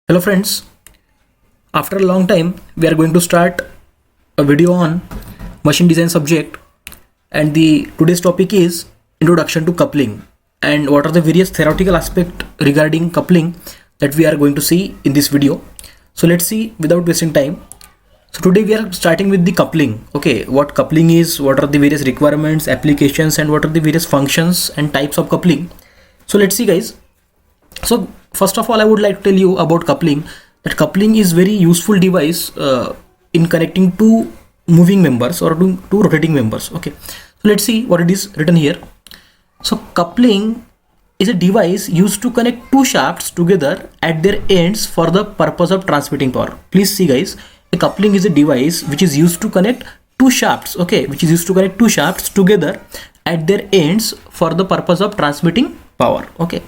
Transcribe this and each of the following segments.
Hello friends, after a long time we are going to start a video on machine design subject, and the today's topic is introduction to coupling and what are the various theoretical aspects regarding coupling that we are going to see in this video. So let's see without wasting time. So today we are starting with the coupling. Okay, what coupling is, what are the various requirements, applications, and what are the various functions and types of coupling. So let's see guys. So first of all, I would like to tell you about coupling. That coupling is very useful device in connecting two moving members or two rotating members. Okay, so let's see what it is written here. So coupling is a device used to connect two shafts together at their ends for the purpose of transmitting power. Please see guys, a coupling is a device which is used to connect two shafts. Okay, which is used to connect two shafts together at their ends for the purpose of transmitting power. Okay.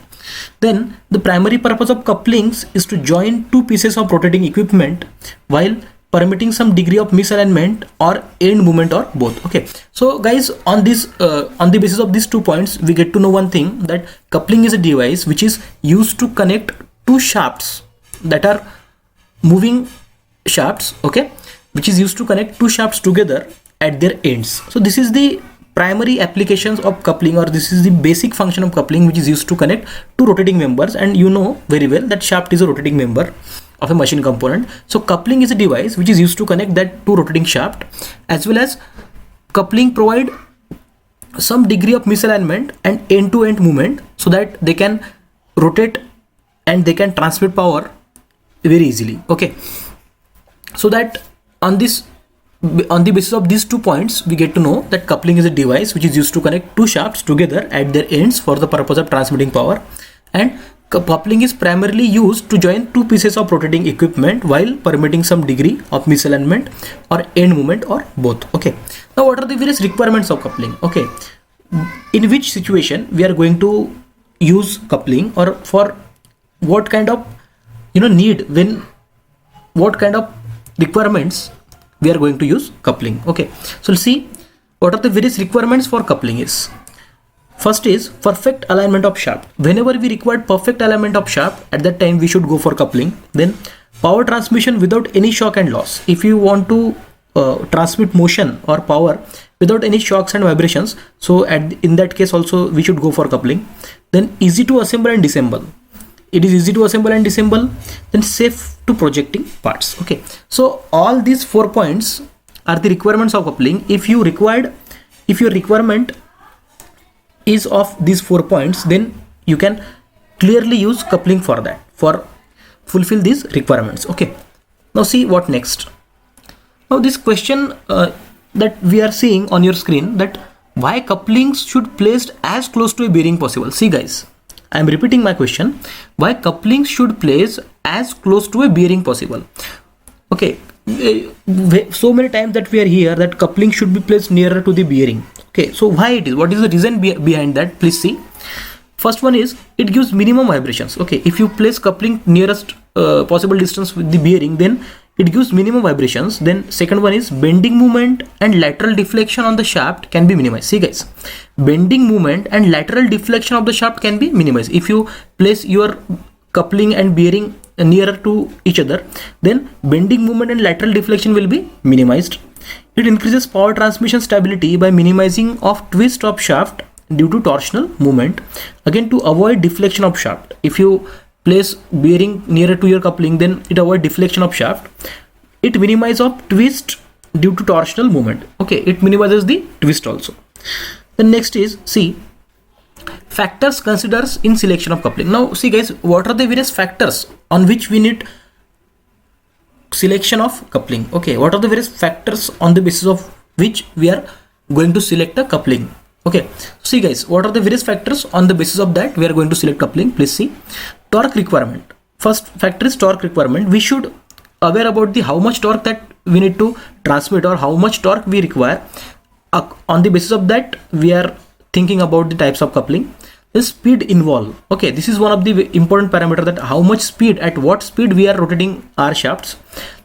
Then the primary purpose of couplings is to join two pieces of rotating equipment while permitting some degree of misalignment or end movement or both. Okay, so guys, on the basis of these 2 points we get to know one thing, that coupling is a device which is used to connect two shafts that are moving shafts. Okay, which is used to connect two shafts together at their ends. So this is the primary applications of coupling, or this is the basic function of coupling, which is used to connect two rotating members, and you know very well that shaft is a rotating member of a machine component. So coupling is a device which is used to connect that two rotating shaft, as well as coupling provide some degree of misalignment and end-to-end movement so that they can rotate and they can transmit power very easily. Okay, so that on the basis of these 2 points we get to know that coupling is a device which is used to connect two shafts together at their ends for the purpose of transmitting power, and coupling is primarily used to join two pieces of rotating equipment while permitting some degree of misalignment or end movement or both. Okay, now what are the various requirements of coupling? Okay, in which situation we are going to use coupling, or for what kind of need, when what kind of requirements we are going to use coupling. Okay, so let's see what are the various requirements for coupling is. First is perfect alignment of shaft. Whenever we require perfect alignment of shaft, at that time we should go for coupling. Then power transmission without any shock and loss. If you want to transmit motion or power without any shocks and vibrations, so in that case also we should go for coupling. Then easy to assemble and disassemble. It is easy to assemble and disassemble. Then safe to projecting parts. Okay, so all these 4 points are the requirements of coupling. If your requirement is of these 4 points, then you can clearly use coupling for that, for fulfill these requirements. Okay, now see what next. Now this question that we are seeing on your screen, that why couplings should placed as close to a bearing possible. See guys, I am repeating my question, why couplings should place as close to a bearing possible. Okay, so many times that we are here that coupling should be placed nearer to the bearing. Okay, so why it is, what is the reason behind that? Please see. First one is it gives minimum vibrations. Okay, if you place coupling nearest possible distance with the bearing, then it gives minimum vibrations. Then second one is bending movement and lateral deflection on the shaft can be minimized. See guys, bending movement and lateral deflection of the shaft can be minimized. If you place your coupling and bearing nearer to each other, then bending movement and lateral deflection will be minimized. It increases power transmission stability by minimizing of twist of shaft due to torsional movement, again to avoid deflection of shaft. If you place bearing nearer to your coupling, then it avoid deflection of shaft. It minimizes of twist due to torsional movement. Okay, it minimizes the twist also. The next is, see, factors considers in selection of coupling. Now see guys, what are the various factors on which we need selection of coupling? Okay, what are the various factors on the basis of which we are going to select a coupling? Okay, see guys, what are the various factors on the basis of that we are going to select coupling? Please see. Torque requirement. First factor is torque requirement. We should aware about the how much torque that we need to transmit, or how much torque we require. On the basis of that we are thinking about the types of coupling. The speed involved. Okay, this is one of the important parameter, that how much speed, at what speed we are rotating our shafts.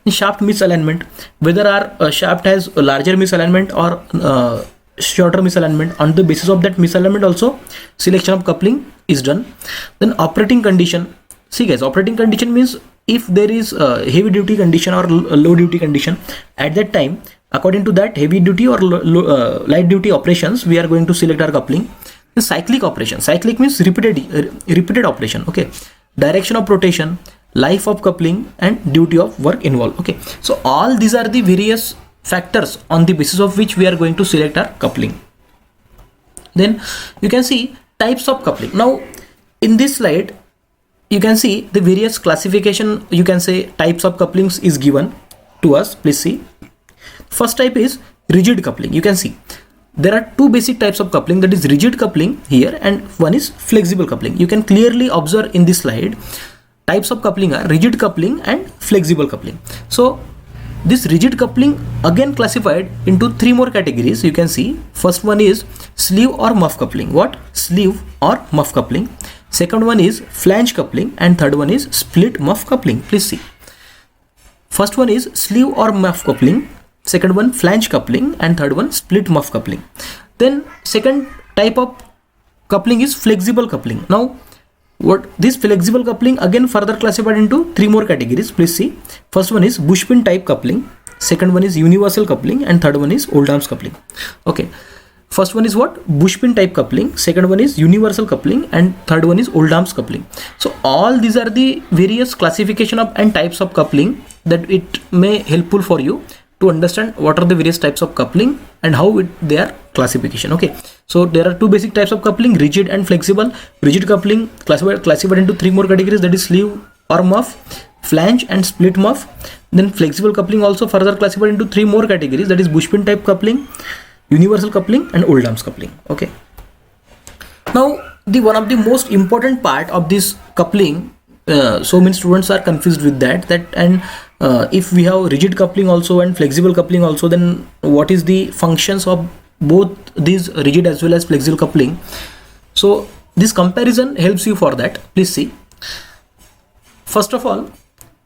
The shaft misalignment, whether our shaft has a larger misalignment or shorter misalignment. On the basis of that misalignment also selection of coupling is done. Then operating condition. See guys, operating condition means if there is a heavy duty condition or low duty condition, at that time, according to that heavy duty or light duty operations, we are going to select our coupling. The cyclic operation, cyclic means repeated operation. Okay, direction of rotation, life of coupling, and duty of work involved. Okay, so all these are the various factors on the basis of which we are going to select our coupling. Then you can see types of coupling. Now in this slide you can see the various classification, you can say types of couplings is given to us. Please see. First type is rigid coupling. You can see there are two basic types of coupling, that is rigid coupling here, and one is flexible coupling. You can clearly observe in this slide types of coupling are rigid coupling and flexible coupling. So this rigid coupling again classified into three more categories. You can see first one is sleeve or muff coupling. What? Sleeve or muff coupling. Second one is flange coupling, and third one is split muff coupling. Please see. First one is sleeve or muff coupling, second one flange coupling, and third one split muff coupling. Then second type of coupling is flexible coupling. Now what this flexible coupling again further classified into three more categories. Please see. First one is bushpin type coupling, second one is universal coupling, and third one is Oldham's coupling. Okay, first one is what? Bushpin type coupling, second one is universal coupling, and third one is Oldham's coupling. So all these are the various classification of and types of coupling that it may helpful for you to understand what are the various types of coupling and how they are classification. Okay, so there are two basic types of coupling, rigid and flexible. Rigid coupling classified into three more categories, that is sleeve or muff, flange, and split muff. Then flexible coupling also further classified into three more categories, that is bushpin type coupling, universal coupling, and Oldham's coupling. Okay, now the one of the most important part of this coupling, so many students are confused with that and if we have rigid coupling also and flexible coupling also, then what is the functions of both these rigid as well as flexible coupling? So this comparison helps you for that. Please see. First of all,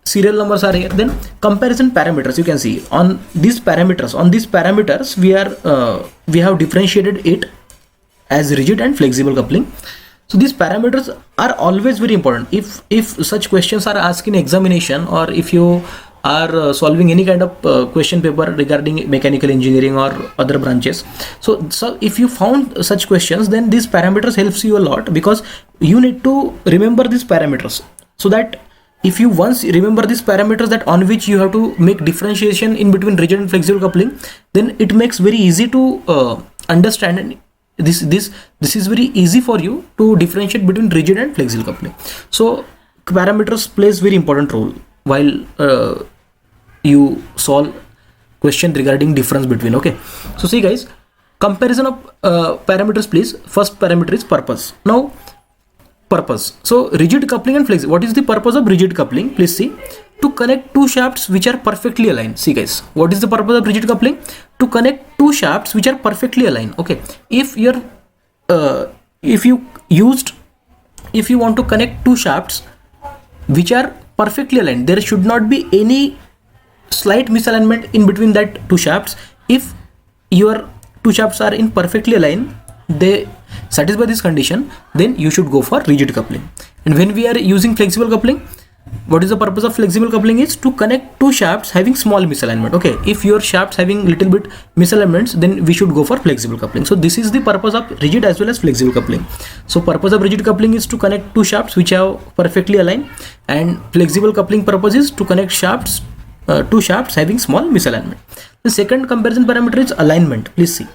serial numbers are here. Then comparison parameters. You can see on these parameters. We have differentiated it as rigid and flexible coupling. So these parameters are always very important. If such questions are asked in examination, or if you are solving any kind of question paper regarding mechanical engineering or other branches, so if you found such questions, then these parameters helps you a lot, because you need to remember these parameters, so that if you once remember these parameters that on which you have to make differentiation in between rigid and flexible coupling, then it makes very easy to understand, and this is very easy for you to differentiate between rigid and flexible coupling. So parameters plays very important role while you solve question regarding difference between. Okay, so see guys, comparison of parameters please. First parameter is purpose. Now purpose, so rigid coupling and flexible. What is the purpose of rigid coupling? Please see. To connect two shafts which are perfectly aligned. See guys, what is the purpose of rigid coupling? To connect two shafts which are perfectly aligned. Okay, if you want to connect two shafts which are perfectly aligned, there should not be any slight misalignment in between that two shafts. If your two shafts are in perfectly aligned, they satisfy this condition, then you should go for rigid coupling. And when we are using flexible coupling, what is the purpose of flexible coupling? Is to connect two shafts having small misalignment. Okay, if your shafts having little bit misalignments, then we should go for flexible coupling. So this is the purpose of rigid as well as flexible coupling. So purpose of rigid coupling is to connect two shafts which are perfectly aligned, and flexible coupling purpose is to connect shafts two shafts having small misalignment. The second comparison parameter is alignment. Please see.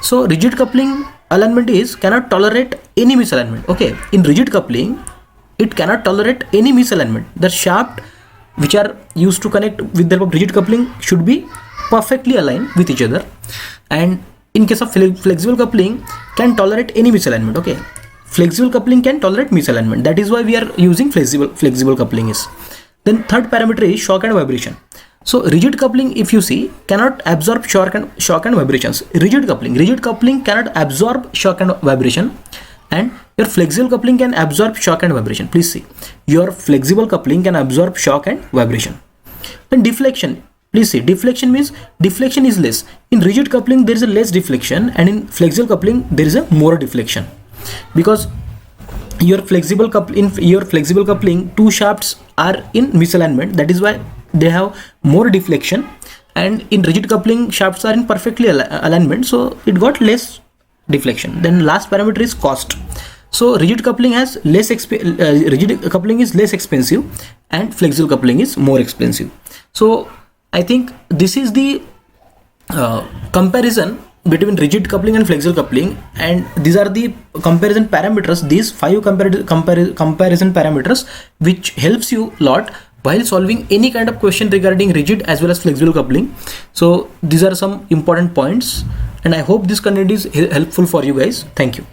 So rigid coupling alignment is cannot tolerate any misalignment. Okay, in rigid coupling it cannot tolerate any misalignment. The shaft which are used to connect with the rigid coupling should be perfectly aligned with each other, and in case of flexible coupling can tolerate any misalignment. Okay, flexible coupling can tolerate misalignment, that is why we are using flexible coupling is. Then third parameter is shock and vibration. So rigid coupling, if you see, cannot absorb shock and vibrations. Rigid coupling cannot absorb shock and vibration, and your flexible coupling can absorb shock and vibration. Please see, your flexible coupling can absorb shock and vibration. Then deflection. Please see, deflection means deflection is less. In rigid coupling there is a less deflection, and in flexible coupling there is a more deflection, because your flexible coupling two shafts are in misalignment. That is why they have more deflection, and in rigid coupling shafts are in perfectly alignment, so it got less deflection. Then last parameter is cost. So rigid coupling has rigid coupling is less expensive and flexible coupling is more expensive. So I think this is the comparison between rigid coupling and flexible coupling, and these are the comparison parameters, these 5 comparison parameters, which helps you a lot while solving any kind of question regarding rigid as well as flexible coupling. So these are some important points, and I hope this content is helpful for you guys. Thank you.